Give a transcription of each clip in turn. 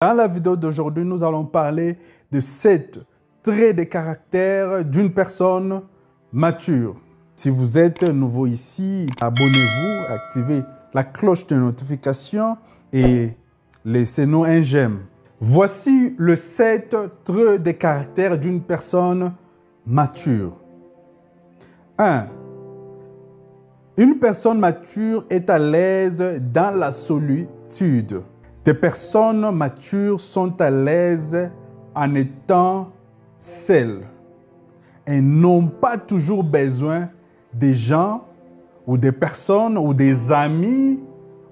Dans la vidéo d'aujourd'hui, nous allons parler de 7 traits de caractère d'une personne mature. Si vous êtes nouveau ici, abonnez-vous, activez la cloche de notification et laissez-nous un j'aime. Voici les 7 traits de caractère d'une personne mature. 1. Une personne mature est à l'aise dans la solitude. Des personnes matures sont à l'aise en étant seules et n'ont pas toujours besoin des gens ou des personnes ou des amis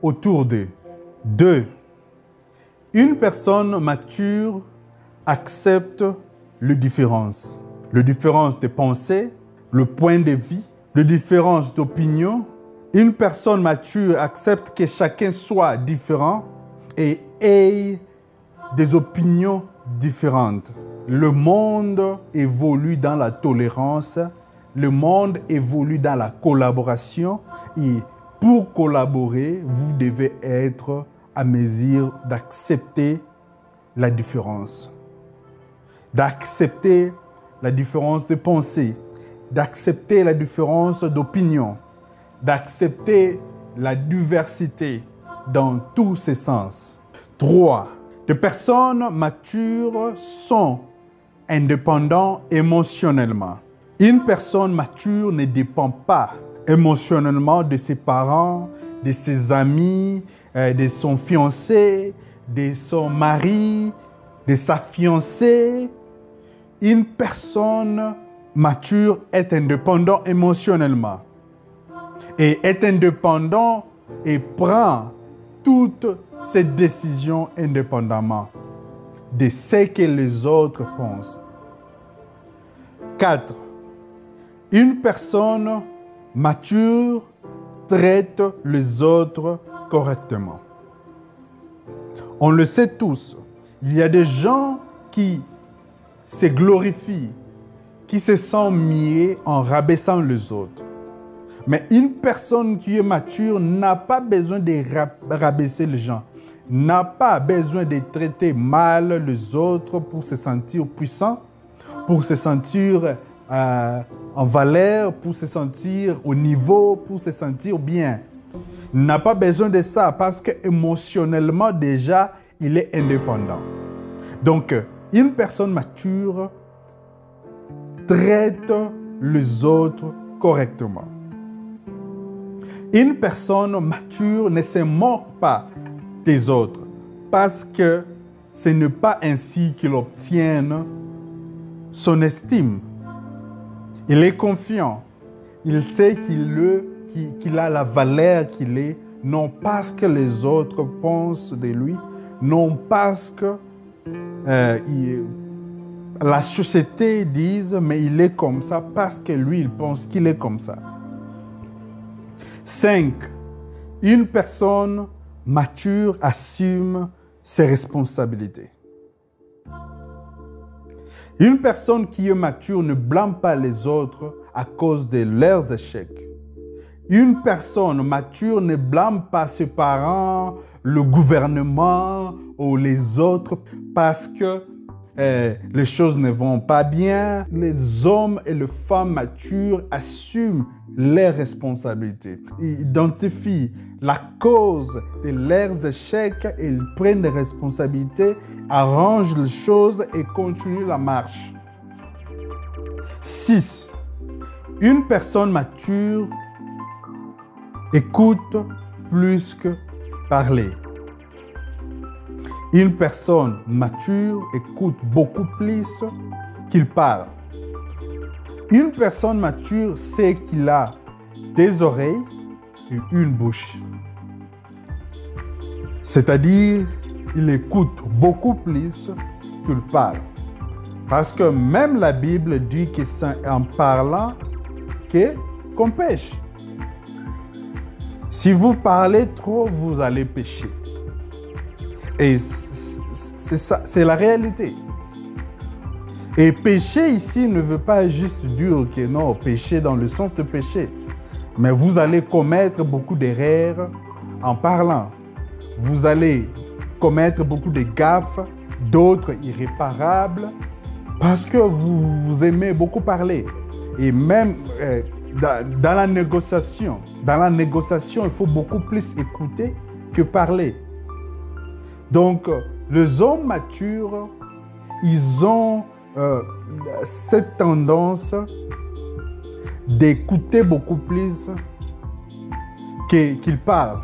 autour d'eux. 2. Une personne mature accepte les différences. Les différences de pensée, le point de vue, les différences d'opinion. Une personne mature accepte que chacun soit différent et ait des opinions différentes. Le monde évolue dans la tolérance, le monde évolue dans la collaboration et pour collaborer, vous devez être à mesure d'accepter la différence. D'accepter la différence de pensée, d'accepter la différence d'opinion, d'accepter la diversité dans tous ses sens. 3. Les personnes matures sont indépendantes émotionnellement. Une personne mature ne dépend pas émotionnellement de ses parents, de ses amis, de son fiancé, de son mari, de sa fiancée. Une personne mature est indépendante émotionnellement et est indépendant et prend toutes ses décisions indépendamment de ce que les autres pensent. 4. Une personne mature traite les autres correctement. On le sait tous, il y a des gens qui se glorifient, qui se sentent mieux en rabaissant les autres. Mais une personne qui est mature n'a pas besoin de rabaisser les gens, n'a pas besoin de traiter mal les autres pour se sentir puissant, pour se sentir en valeur, pour se sentir au niveau, pour se sentir bien. Il n'a pas besoin de ça parce qu'émotionnellement déjà, il est indépendant. Donc, une personne mature traite les autres correctement. Une personne mature ne se moque pas des autres parce que ce n'est pas ainsi qu'il obtient son estime. Il est confiant. Il sait qu'il a la valeur qu'il est, non parce que les autres pensent de lui, non parce que la société dise, mais il est comme ça parce que lui, il pense qu'il est comme ça. 5. Une personne mature assume ses responsabilités. Une personne qui est mature ne blâme pas les autres à cause de leurs échecs. Une personne mature ne blâme pas ses parents, le gouvernement ou les autres parce que les choses ne vont pas bien. Les hommes et les femmes matures assument leurs responsabilités. Ils identifient la cause de leurs échecs et ils prennent des responsabilités, arrangent les choses et continuent la marche. 6. Une personne mature écoute plus que parler. Une personne mature écoute beaucoup plus qu'il parle. Une personne mature sait qu'il a des oreilles et une bouche. C'est-à-dire, il écoute beaucoup plus qu'il parle. Parce que même la Bible dit que c'est en parlant qu'on pêche. Si vous parlez trop, vous allez pécher. Et c'est ça, c'est la réalité. Et pécher ici ne veut pas juste dire que non, pécher dans le sens de pécher. Mais vous allez commettre beaucoup d'erreurs en parlant. Vous allez commettre beaucoup de gaffes, d'autres irréparables, parce que vous aimez beaucoup parler. Et même dans la négociation, il faut beaucoup plus écouter que parler. Donc, les hommes matures, ils ont cette tendance d'écouter beaucoup plus qu'ils parlent.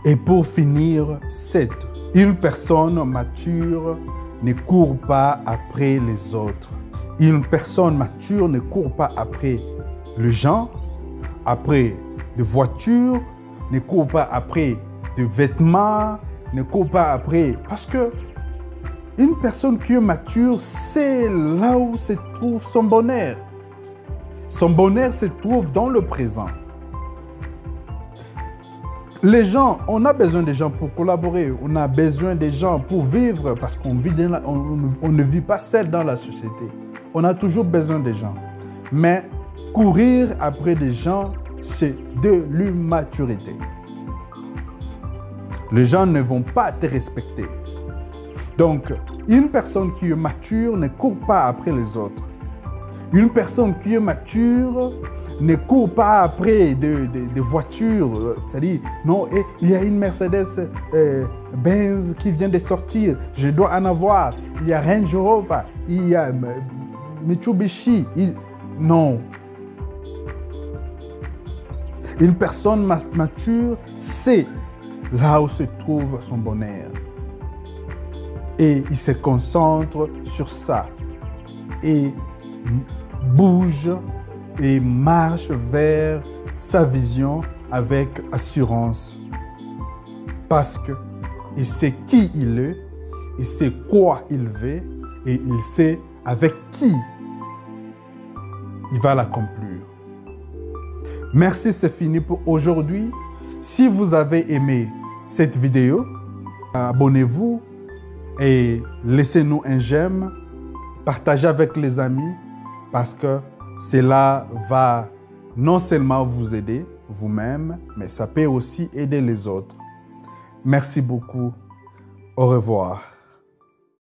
Et pour finir, 7. Une personne mature ne court pas après les autres. Une personne mature ne court pas après les gens, après des voitures, ne court pas après des vêtements, ne court pas après... Parce que une personne qui est mature, c'est là où se trouve son bonheur. Son bonheur se trouve dans le présent. Les gens, on a besoin des gens pour collaborer, on a besoin des gens pour vivre parce qu'on ne vit pas seul dans la société. On a toujours besoin des gens. Mais courir après des gens, c'est de l'immaturité. Les gens ne vont pas te respecter. Donc, une personne qui est mature ne court pas après les autres. Une personne qui est mature ne court pas après des voitures. C'est-à-dire, non, il y a une Mercedes Benz qui vient de sortir, je dois en avoir. Il y a Range Rover, il y a Mitsubishi. Non. Une personne mature, c'est là où se trouve son bonheur. Et il se concentre sur ça. Et bouge et marche vers sa vision avec assurance. Parce que il sait qui il est, il sait quoi il veut et il sait avec qui il va l'accomplir. Merci, c'est fini pour aujourd'hui. Si vous avez aimé cette vidéo, abonnez-vous et laissez-nous un j'aime. Partagez avec les amis parce que cela va non seulement vous aider vous-même, mais ça peut aussi aider les autres. Merci beaucoup. Au revoir.